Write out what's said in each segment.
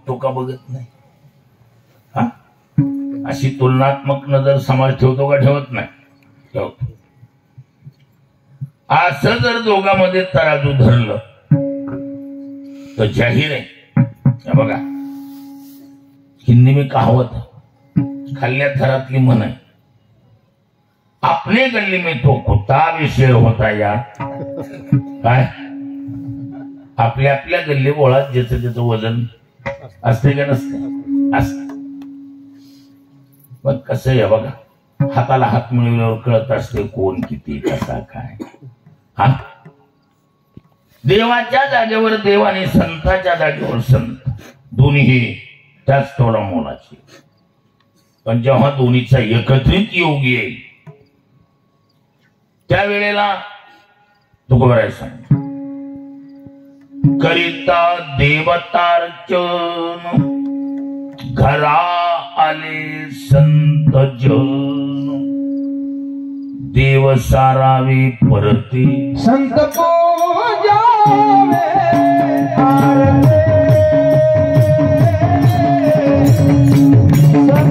तो का बघत नाही? हा, अशी तुलनात्मक नजर समाज ठेवतो का ठेवत नाही? ठेवतो. असं जर दोघांमध्ये तराजू धरलं तर जाहीर आहे. बघा, हिंदी में कहावत है, खाल्ल्या थरातली म्हण आहे, अपने गली में तो कुत्ता भी शेर होता यार. काय आपल्या आपल्या गल्ली बोळात ज्याचं त्याचं वजन असते का नसते? असते. पण कसं आहे बघा, हाताला हात मिळवल्यावर कळत असते कोण किती कसा काय. हा, देवाच्या जागेवर देव आणि संताच्या जागेवर संत, दोन्ही त्याच थोडा मोलाचे. पण जेव्हा दोन्हीचा एकत्रित योग येईल त्यावेळेला तुकोबाराय सांग, करिता देवतार्चन घरा आले संत जन, देव सारावे परते संत पूजावे आरते,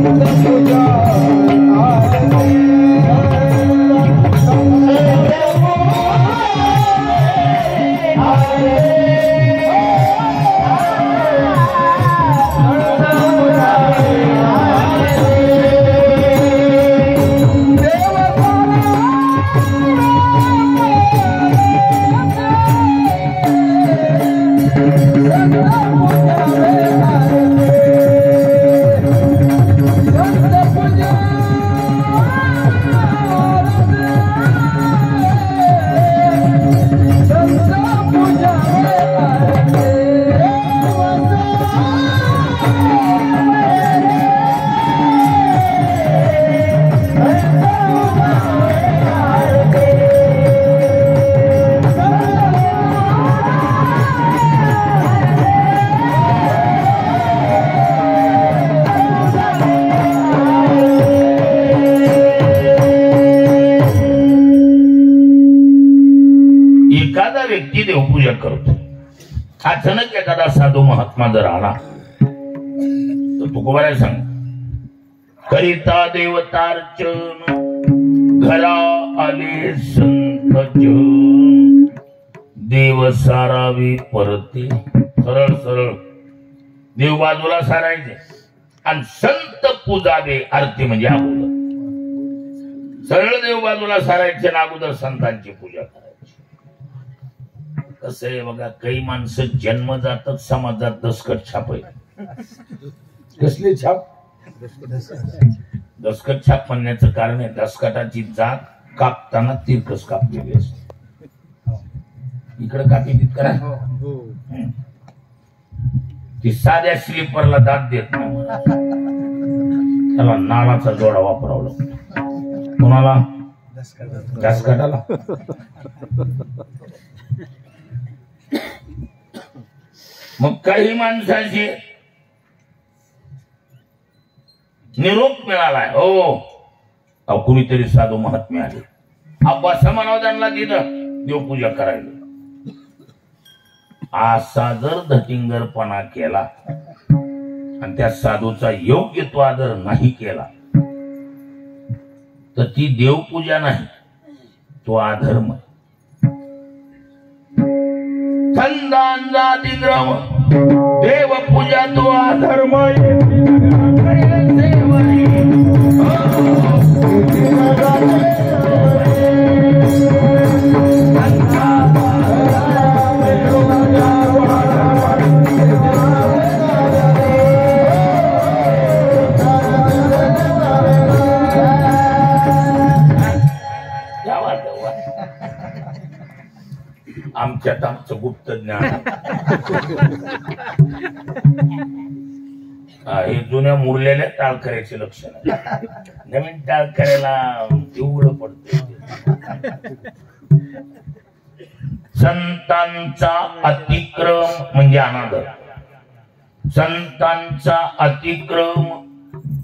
संत पूजा व्यक्ती देवपूजा करतो. अचानक एखादा साधू महात्मा जर आला तर तुकोबाराय सांग, करिता देवतार्चन घरा आले संत जन, देव सारावे परते. सरळ सरळ देव बाजूला सारायचे आणि संत पूजावे, आरती म्हणजे अगोदर. सरळ देव बाजूला सारायचे आणि अगोदर संतांची पूजा करायची. कसं आहे बघा, काही माणसं जन्मजातच समाजात दसकट छाप आहे. कसली छाप? दसकट छाप म्हणण्याचं कारण आहे, दसकटाची जात कापताना तिरकस कापलेली असते. इकडे कापी तितकं ती साध्या स्लीपरला दात देत नाही, त्याला नाळाचा जोडा वापरावा लागतो. कोणाला? दसकटाला. मग काही माणसाची निरोप मिळालाय, हो कुणीतरी साधू महात्मे आले, अब्बासा म्हणावं त्यांना तिथं देवपूजा करायला. असा जर धटिंगरपणा केला आणि त्या साधूचा योग्य तो आदर नाही केला तर ती देवपूजा नाही, तो अधर्म. संदांजातिग्रम देव पूजा तो अधर्म. आमच्यात आमचं गुप्त ज्ञान. हे जुन्या मुरलेल्या टाळकऱ्याचे लक्षण आहे. नवीन टाळकऱ्याला उघड पडते. संतांचा अतिक्रम म्हणजे अनादर. संतांचा अतिक्रम,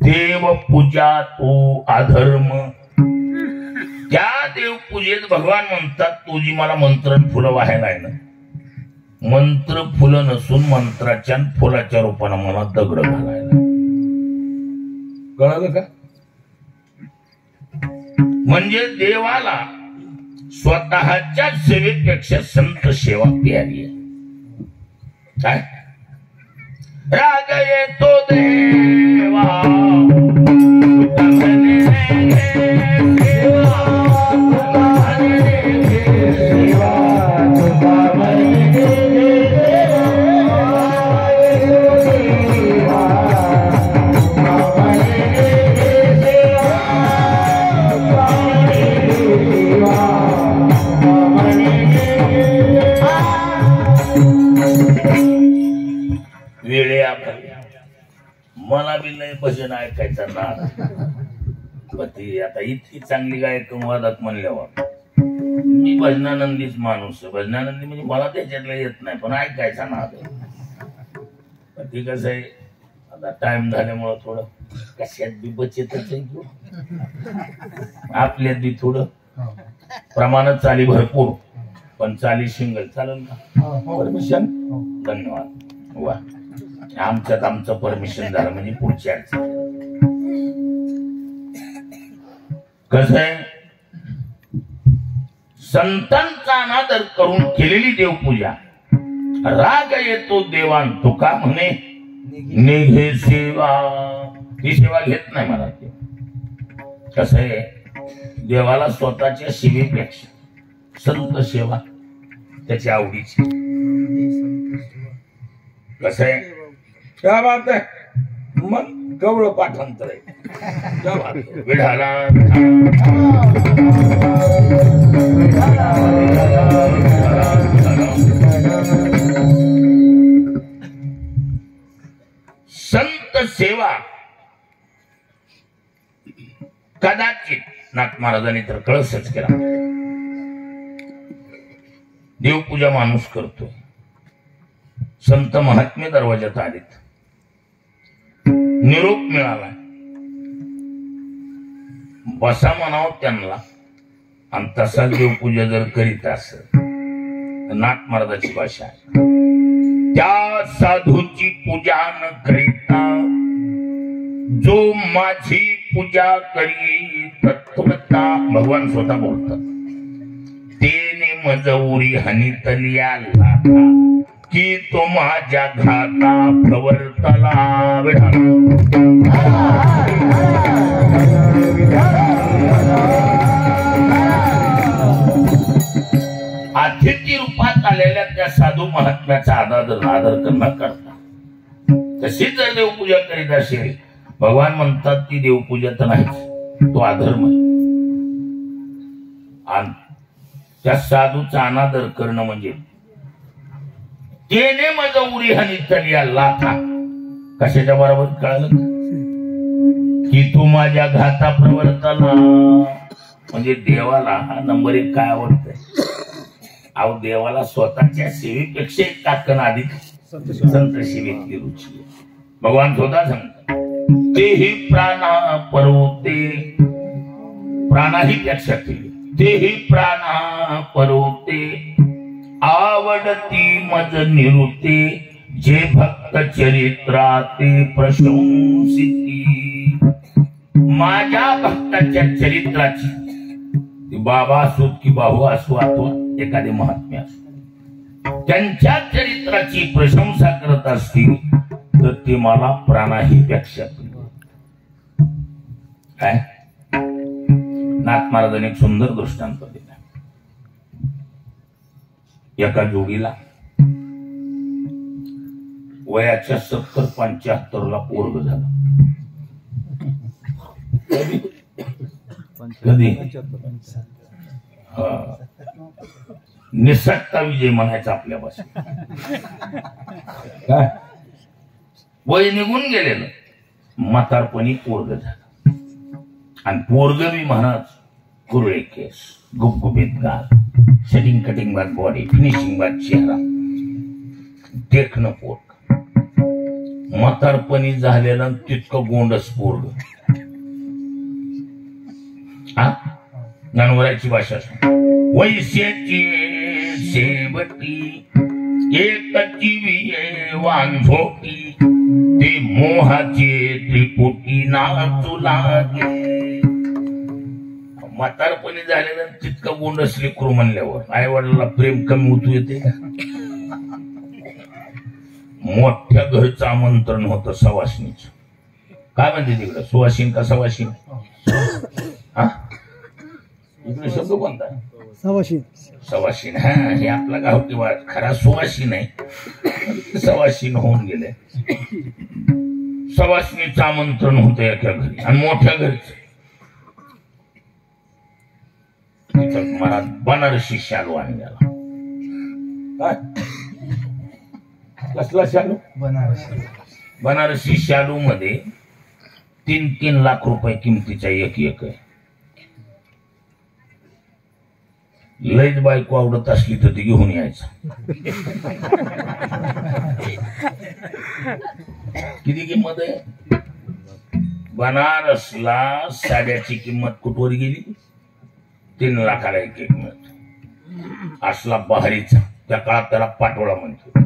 देव पूजा तो अधर्म. त्या देवपूजेत भगवान म्हणतात, तुझी मला मंत्रण फुलं वाहायला आहे ना, मंत्र फुलं नसून मंत्राच्या आणि फुलाच्या रूपानं मला दगड घालायला. कळलं का? म्हणजे देवाला स्वतःच्या सेवेपेक्षा संत सेवा प्यारी आहे. काय राग येतो देवा वेळे आपली. मला बी नाही भजन ऐकायचा ना. ती आता इतकी चांगली गायक वादक म्हणल्यावर मी भजनानंदीच माणूस आहे. भजनानंदी म्हणजे मला त्याच्यातलं येत नाही पण ऐकायचा ना. ती कसं आहे आता टाइम झाल्यामुळं थोडं कशात बी बचतच आहे. आपल्यात बी थोडं प्रमाणात चाली भरपूर पण चाली सिंगल चालेल का? परमिशन. धन्यवाद. वा आमच्यात आमचं परमिशन झालं म्हणजे पुढची अडचण. कसं आहे संतांचा अनादर करून केलेली देवपूजा राग येतो देवान तुका म्हणे निघे सेवा. ही सेवा घेत नाही मला ते. कसं आहे देवाला स्वतःच्या सेवेपेक्षा संत सेवा त्याच्या आवडीची. कसं आहे क्या बात आहे. मग गवळ पाठांतर आहे. विढाला संत सेवा कदाचित नाथ महाराजांनी तर कळसच केला. देवपूजा माणूस करतोय. संत महात्मे दरवाजात आलेत. निरोप मिळाला. बसा म्हणावं त्यांना आणि तसा देवपूजा जर करीत असेल नाथ महाराजाची भाषा आहे. त्या साधूची पूजा न करिता जो माझी पूजा करी तत्वता. भगवान स्वतः बोलतात. तेने मजौरी हनितली आला की तो माझ्या घाता प्रवर्तला. अतिथी रूपात आलेल्या त्या साधू महात्म्याचा आदर न करता तशीच जर देवपूजा करीत असेल भगवान म्हणतात ती देवपूजा तर नाहीच, तो अधर्म आहे. आणि त्या साधूचा अनादर करणं म्हणजे तेने मजौरी हनितली लाथा. कशाच्या बरोबर कळलं की तू माझ्या घाता प्रवर्तला. म्हणजे देवाला हा नंबर 1 काय आवडतंय. अहो देवाला स्वतःच्या सेवेपेक्षा एक टाकण अधिक संत सेवेतली रुची आहे. भगवान स्वतः सांगतात तेही प्राणा परवते. प्राणाही पेक्षा केली. तेही प्राणा परवते आवडती मज निरुते जे भक्त चरित्राते प्रशंसिती. माझ्या भक्ताच्या चरित्राची बाबा असो की भाऊ असो अथवा एखादे महात्मे असो त्यांच्या चरित्राची प्रशंसा करत असतील तर ते मला प्राणाही पेक्षा काय. नाथ महाराजांनी एक सुंदर दृष्टांत दिला. एका जोडीला वयाच्या 70-75 पोरग झालं. कधी निसटता विजय म्हणायचा आपल्या भाषेत. काय वय निघून गेलेलं म्हातारपणी पोरग झालं. आणि पोरग बी महाराज कुरळे केस, गुबगुबीत गाल, सेटिंग कटिंग बाद बॉडी, फिनिशिंग बाद चेहरा, देखणं पोरग. म्हातारपणी झालेलं तितकं गोंडस पोरग. जानवराची भाषा. वैश्याची शेवटी एक जीविये वांझोटी ते मोहाचे त्रिपुटी नाचू लागे. म्हातारपणी झालेलं तितकं गोंड लेकरू म्हणल्यावर आई वडिलांना प्रेम कमी होतो येते का? मोठ्या घरचं आमंत्रण होतं सवासणीच. काय म्हणते तिकडं, सुवासीन का सवासीन? हा इकडे शब्द कोणता? सवाशीन. सवासीन. हा हे आपला गावठी वाद. खरा सुवासीन आहे, सवासीन होऊन गेले. सवासणीचं आमंत्रण होतं एका घरी आणि मोठ्या घरचं. तिथं मला बनारसी शालू आणलेला. कसला शालू? बनारसी शालू मध्ये 3-3 लाख रुपये किमतीचा एक आहे. लयच बायको आवडत असली तर ती घेऊन यायचं. किती किंमत आहे? बनारसला साड्याची किंमत कुठवर गेली? 3 लाखाला एक मिळत. असला बहारीचा, त्या काळात त्याला पाटोळा म्हणतो.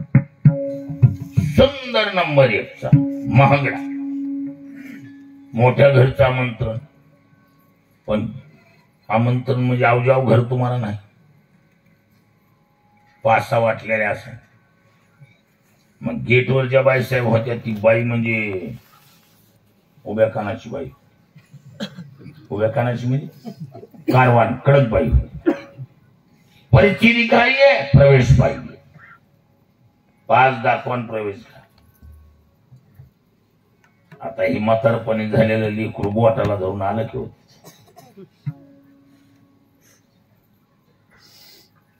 सुंदर नंबर 1चा, महागडा. मोठ्या घरचं आमंत्रण. पण आमंत्रण म्हणजे अवजाव घर तुम्हाला नाही, 5-6 वाटलेल्या असं. मग गेटवरच्या बाईसाहेब होत्या. ती बाई म्हणजे उभ्या कानाची बाई. उभ्या कानाची म्हणजे कारवान कडक बाई. परिचिरिका आहे, प्रवेश पाहिजे. 5 दाखवान प्रवेश करा. आता ही म्हातारपणी झालेलं लेकरू बोटाला धरून आलं की होत.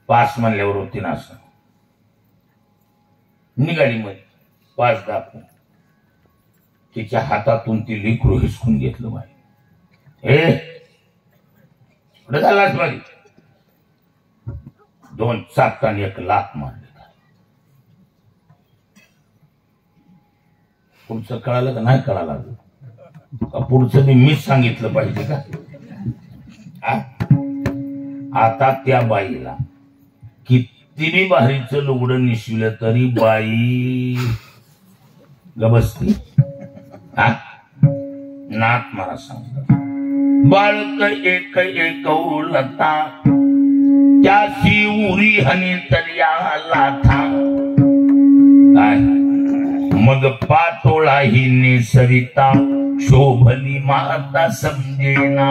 5 म्हणल्यावर होती ना असं. निघाली मध्ये 5 दाखवून. तिच्या हातातून ती लेकरू हिसकून घेतलं. बाई हे कुठे झालास बाई? 2 चापकान 1 लाख मारले. पुढचं कळालं का नाही कळालं? का पुढचं बी मीच सांगितलं पाहिजे का? आता त्या बाईला किती भारीचं लुगडं निसविलं तरी बाई गबसती. नाथ मला सांगतात, बाळक एक लता त्याची उरी हनी तरिया लाथा. काय मग पाटोळा ही नेसविता शोभली माता समजेना.